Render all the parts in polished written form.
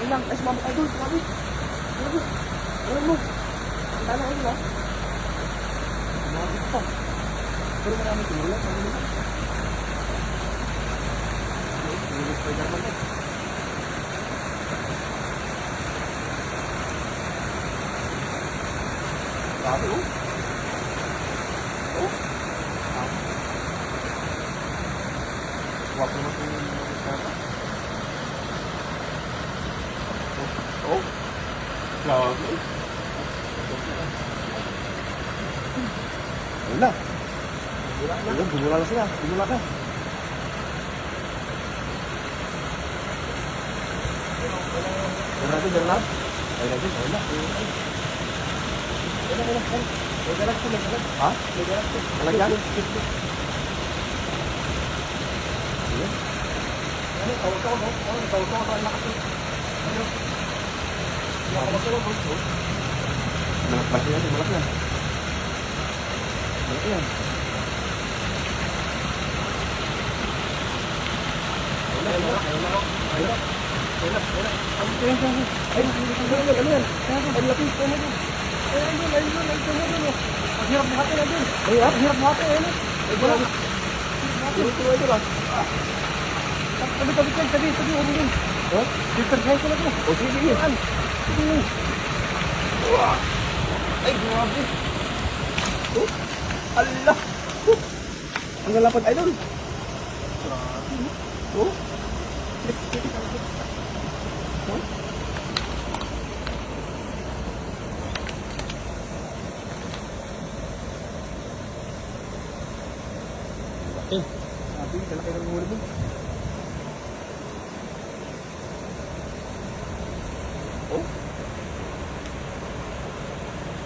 Ilang, ay sumama tayo doon, sumama. Ano mo? Ang tala kayo ba? Sumama pa. Pero marami tumulong, marami lang. Tumulong pa yung naman eh. Grabe oh. Oh. Huwag naman po yung mga oh. Grabe. Ayun na. Ayun, bumula na sila. Bumula na. Meron natin, meron na. Ayun natin, ayun na. Ayun na. May galag po, may galag. Ha? May galag po. Galag yan? Ayun. Ano, tawag-tawag mo? Tawag-tawag mo. Lakas mo. Ayun. Malaki yan, malaki yan. Malaki yan. Ay, grabe. Oh, Allah. Ang lalapad, idol. Grabe. Oh. Sabi, kalaki ng huli mo. Oh.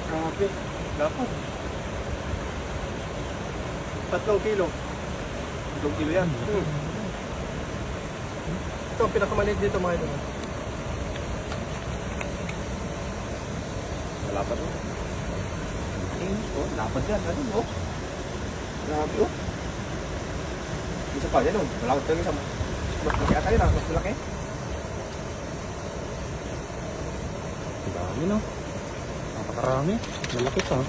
Grabe. Dapat. 3 kilo. 3 kilo yan. Ito ang pinakamaliit dito mga ito. Malapad oh. Oh, lapad yan. Ano oh? Grabe oh. Isa pa, yan oh. Malapad talaga isa. Mas malaki ata yun ah. Mas malaki. Dami no. Napakarami. Malaki pa.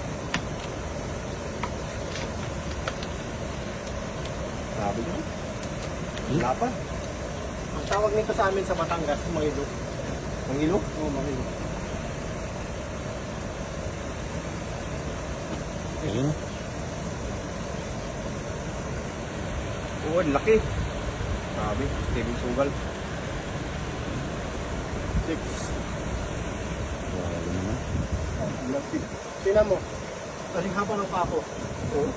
Grabe yun. Lapad. Ang tawag nito sa amin sa Batangas, mangilo. Mangilo? Oo, mangilo. Ayun. Oo, laki. Grabe, Steven Sugal. 6. Grabe naman. Laki. Tingnan mo. Aling haba ng pako. Oo.